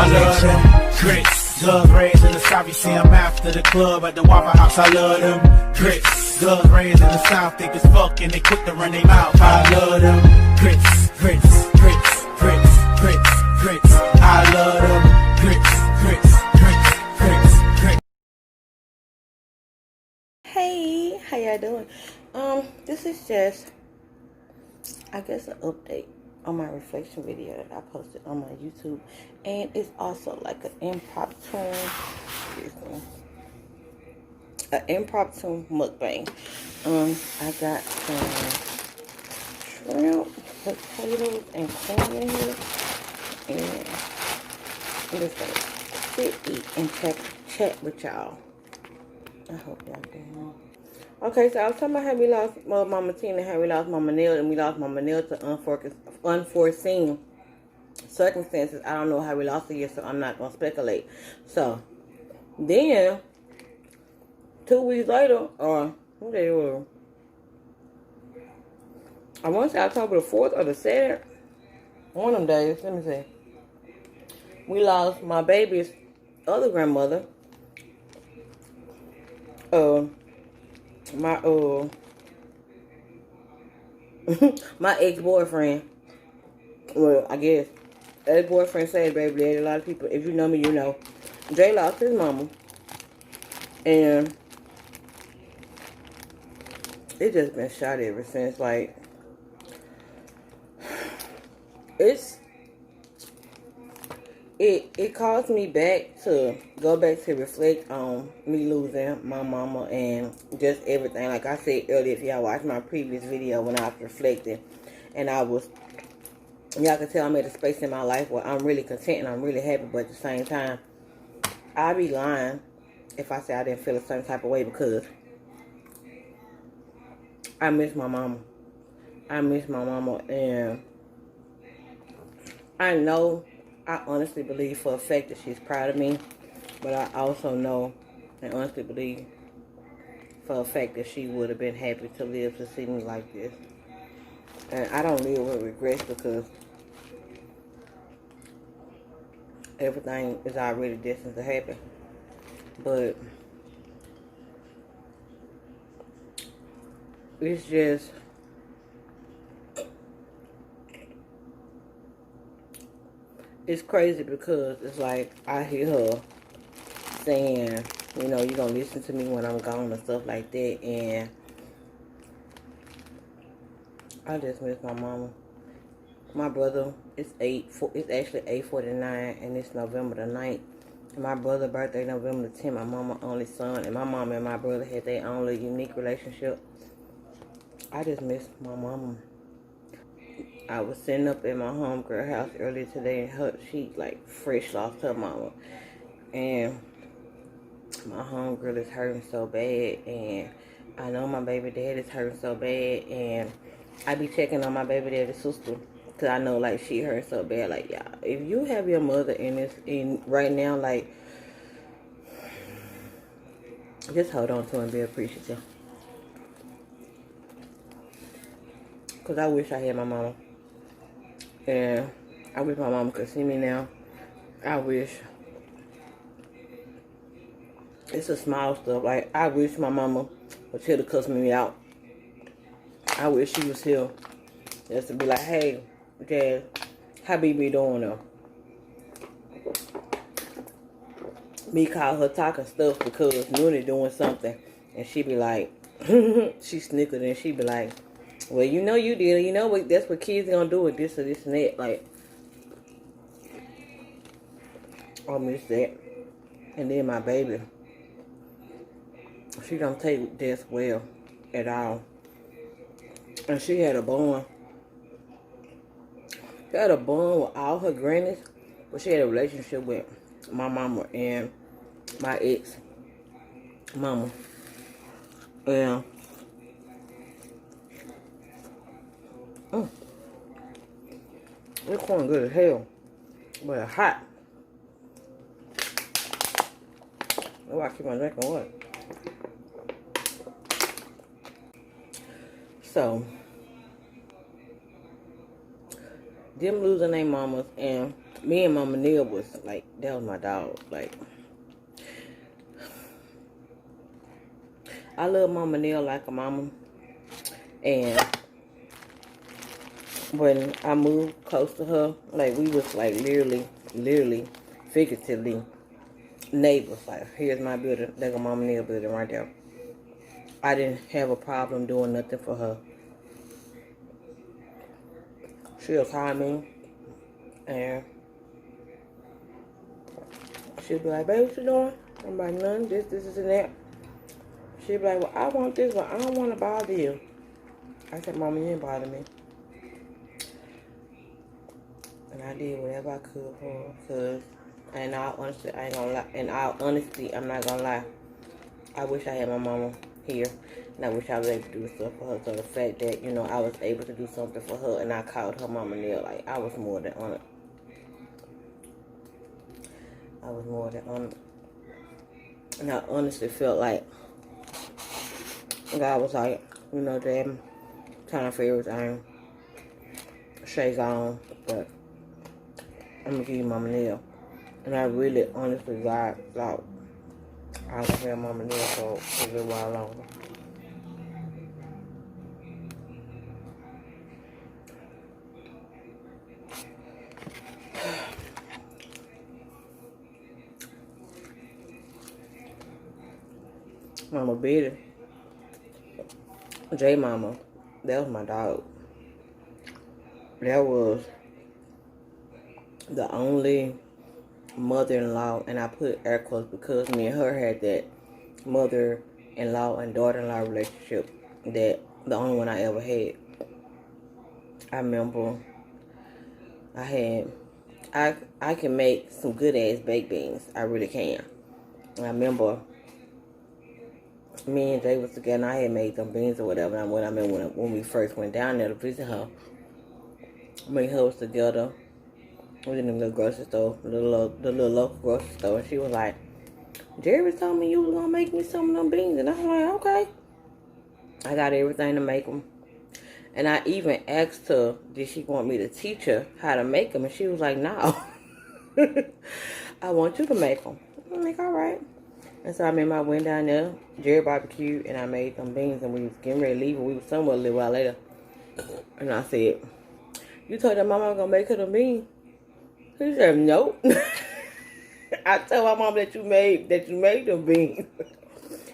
I love them grits. Guns raised in the South, you see them after the club at the Waffle House. I love them grits. Guns raised in the South, think it's fuck and they quick to run their mouth. I love them grits, grits, grits, grits, grits, grits. I love them grits, grits, grits, grits, grits. Hey, how y'all doing? This is just, I guess, an update on my reflection video that I posted on my YouTube, and it's also like an impromptu mukbang. I got some shrimp, potatoes, and corn in here, and I'm just gonna sit, eat, and chat with y'all. I hope y'all doing. Okay, so I was talking about how we lost Mama Tina, how we lost Mama Neil, and we lost Mama Neil to unforeseen circumstances. I don't know how we lost her yet, so I'm not going to speculate. So, then, 2 weeks later, or what day was it? I want to say October the 4th or the 2nd. One of them days, let me see. We lost my baby's other grandmother. My ex-boyfriend, well, I guess, ex-boyfriend said, baby, there's a lot of people, if you know me, you know, Jay lost his mama, and it just been shot ever since. Like, it caused me to go back to reflect on me losing my mama and just everything. Like I said earlier, if y'all watched my previous video when I was reflecting, and y'all can tell I'm at a space in my life where I'm really content and I'm really happy, but at the same time, I'd be lying if I say I didn't feel a certain type of way, because I miss my mama. I miss my mama, and I honestly believe for a fact that she's proud of me, but I also know and honestly believe for a fact that she would have been happy to live to see me like this. And I don't live with regrets, because everything is already destined to happen. But it's just, it's crazy, because it's like I hear her saying, you know, you're gonna listen to me when I'm gone and stuff like that, and I just miss my mama. My brother, it's actually 8/49, and it's November the 9th. And my brother's birthday November the 10th. My mama only son, and my mama and my brother had their own little unique relationship. I just miss my mama. I was sitting up at my homegirl house earlier today, and she like fresh lost her mama, and my homegirl is hurting so bad, and I know my baby dad is hurting so bad, and I be checking on my baby daddy's sister, because I know like she hurting so bad. Like, y'all, if you have your mother in right now, like, just hold on to her and be appreciative, because I wish I had my mama. And I wish my mama could see me now. I wish. It's a small stuff. Like, I wish my mama was here to cuss me out. I wish she was here just to be like, hey, Jazz, how BB doing though? Me call her talking stuff because Noonie doing something. And she be like, she snickered, and she be like, well, you know you did. You know what? That's what kids gonna do with this or this and that. Like, I miss that. And then my baby, she don't take death well at all. And she had a bond. She had a bond with all her grannies, but she had a relationship with my mama and my ex mama. Yeah. This corn good as hell, but it's hot. That's why I keep on drinking water. So, them losing their mamas and me and Mama Neil was like, that was my dog. Like, I love Mama Neil like a mama. And when I moved close to her, like, we was like literally, figuratively neighbors. Like, here's my building, there's a Mama Neil building right there. I didn't have a problem doing nothing for her. She'll call me and she'll be like, babe, what you doing? I'm like, nothing, this, and that. She'll be like, well, I want this, but I don't want to bother you. I said, Mama, you didn't bother me. And I did whatever I could for her. Because, in all honesty, I ain't gonna lie. In all honesty, I'm not gonna lie. I wish I had my mama here. And I wish I was able to do stuff for her. So the fact that, you know, I was able to do something for her and I called her Mama Neil, like, I was more than honored. I was more than honored. And I honestly felt like God was like, you know, damn, time for everything. Shake on, but I'm gonna give you Mama Neil. And I really, honestly, God thought I was gonna have Mama Neil for a little while longer. Mama Betty, J Mama, that was my dog. That was the only mother-in-law, and I put air quotes because me and her had that mother-in-law and daughter-in-law relationship, that the only one I ever had. I remember I can make some good ass baked beans. I really can. I remember me and Jay was together and I had made them beans or whatever. And when we first went down there to visit her, me and her was together. We was in the little grocery store, the little local grocery store, and she was like, Jerry told me you was gonna make me some of them beans, and I was like, okay. I got everything to make them, and I even asked her, did she want me to teach her how to make them, and she was like, no. I want you to make them. I'm like, all right. And so I remember I went down there, Jerry barbecued, and I made them beans, and we was getting ready to leave, and we was somewhere a little while later, and I said, you told your mama I was gonna make her the beans? She said, nope. I told my mom that you made them beans.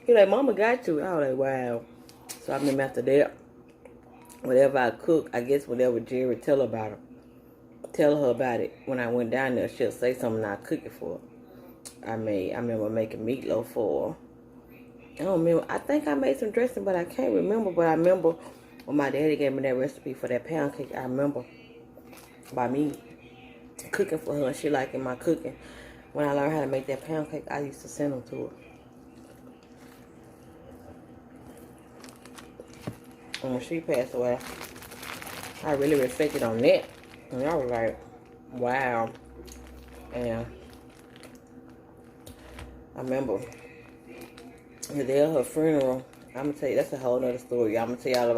He like, Mama got you. I was like, wow. So I remember after that, whatever I cook, I guess whatever Jerry tell her about it. When I went down there, she'll say something and I cook it for her. I remember making meatloaf for her. I don't remember. I think I made some dressing, but I can't remember. But I remember when my daddy gave me that recipe for that pound cake. I remember by me cooking for her and she liking my cooking. When I learned how to make that pound cake, I used to send them to her. And when she passed away, I really reflected on that. And I was like, wow. And I remember the day of her funeral, I'm gonna tell you, that's a whole nother story. I'm gonna tell y'all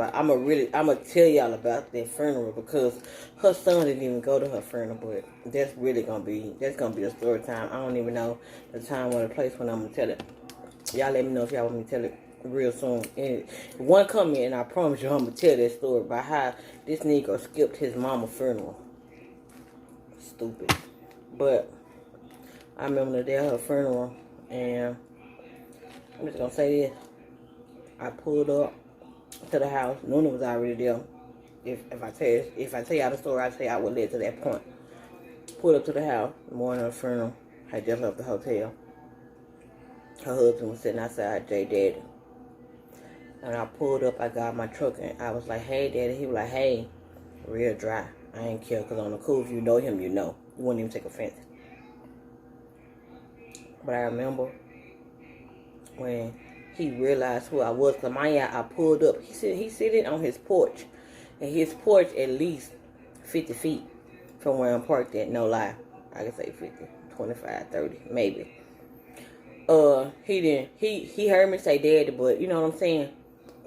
about that funeral because her son didn't even go to her funeral, but that's gonna be a story time. I don't even know the time or the place when I'm gonna tell it. Y'all let me know if y'all want me to tell it real soon. And one comment, and I promise you I'm gonna tell that story about how this nigga skipped his mama's funeral. Stupid. But I remember the day of her funeral, and I'm just gonna say this. I pulled up to the house. Nuna was already there. If I tell y'all the story, I tell y'all what led to that point. Pulled up to the house the morning of the funeral. I just left the hotel. Her husband was sitting outside, Jay Daddy. And I pulled up, I got my truck, and I was like, hey, Daddy. He was like, hey, real dry. I ain't care, because on the cool, if you know him, you know. You wouldn't even take offense. But I remember when he realized who I was. Because I pulled up. He sitting on his porch. And his porch at least 50 feet from where I'm parked at. No lie. I can say 50, 25, 30, maybe. He heard me say Daddy, but you know what I'm saying?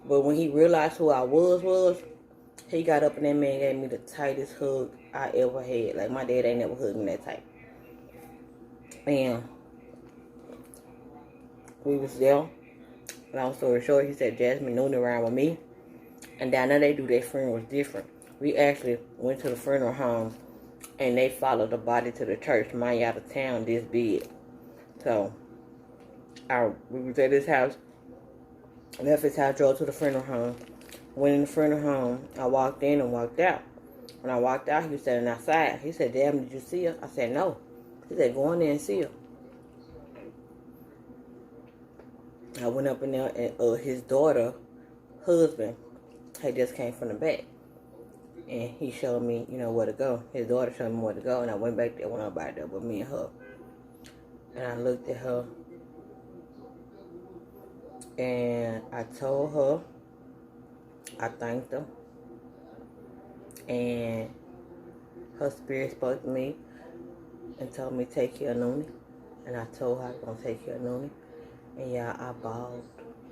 But when he realized who I was, He got up and that man gave me the tightest hug I ever had. Like, my dad ain't never hugged me that tight. And we was there. Long story short, he said Jasmine Noonan around with me. And down there they do their funerals different. We actually went to the funeral home and they followed the body to the church. Mine out of town this big. So we was at his house. Left his house, drove to the funeral home. Went in the funeral home. I walked in and walked out. When I walked out, he was standing outside. He said, "Damn, did you see her?" I said, "No." He said, "Go in there and see her." I went up in there and his daughter, husband, had just came from the back. And he showed me, where to go. His daughter showed me where to go. And I went back there when I was back there with me and her. And I looked at her. And I told her, I thanked her. And her spirit spoke to me and told me, take care of Noonie. And I told her I was going to take care of Noonie. And yeah, I bawled.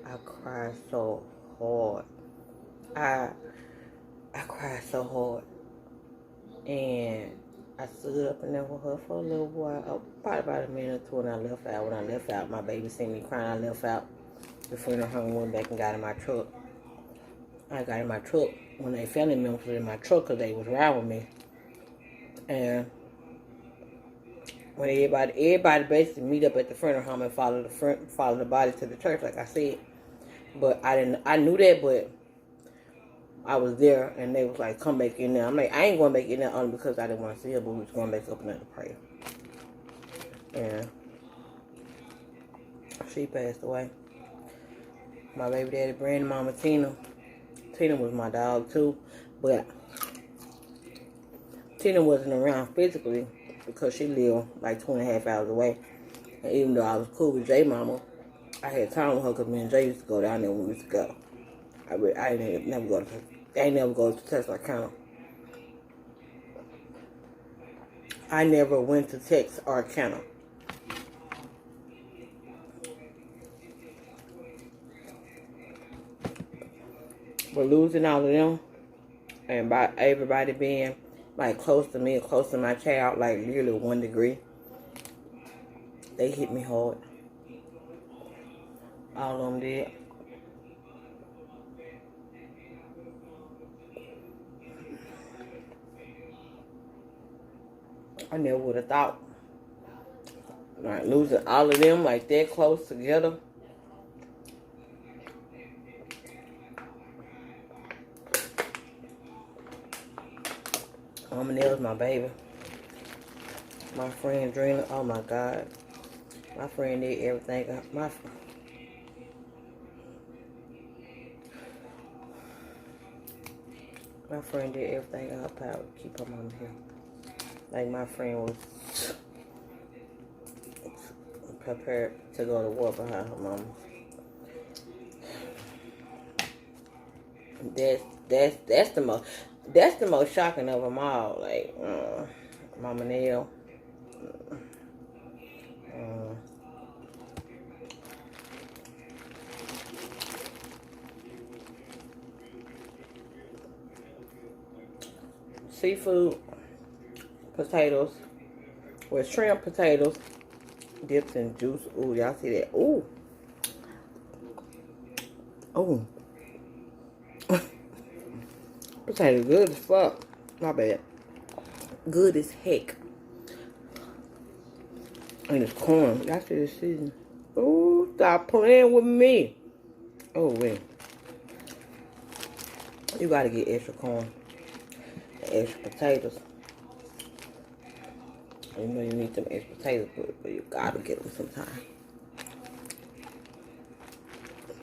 I cried so hard. I cried so hard. And I stood up in there with her for a little while. Probably about a minute or two when I left out. When I left out, my baby seen me crying. I left out. The funeral home, went back and got in my truck. I got in my truck when they family members were in my truck because they was riding with me. And when everybody basically meet up at the funeral home and follow the body to the church, like I said. But I knew that, but I was there and they was like, come back in there. I'm like, I ain't going back in there only because I didn't want to see her, but we was going back up in there to pray. And she passed away. My baby daddy, Brandon, Mama Tina. Tina was my dog too, but Tina wasn't around physically because she lived like 2.5 hours away. And even though I was cool with Jay Mama, I had time with her because me and Jay used to go down there when we used to go. I ain't never go to Texarkana. I never went to Texarkana. But losing all of them, and by everybody being like close to me, close to my child, like literally 1 degree, they hit me hard. All of them did. I never would have thought. Like losing all of them like that close together. Mama Nell's my baby. My friend Drina, oh my God. My friend did everything. My friend did everything in her power to keep her mama here. Like my friend was prepared to go to war behind her mama. That's the most shocking of them all. Like Mama Nell. Seafood, potatoes, with shrimp potatoes, dipped in juice. Ooh, y'all see that? Ooh. Ooh. Potato good as fuck. My bad. Good as heck. And it's corn. Y'all see this season? Ooh, stop playing with me. Oh, wait. You gotta get extra corn. Extra potatoes. You know you need them extra potatoes, but you gotta get them sometime.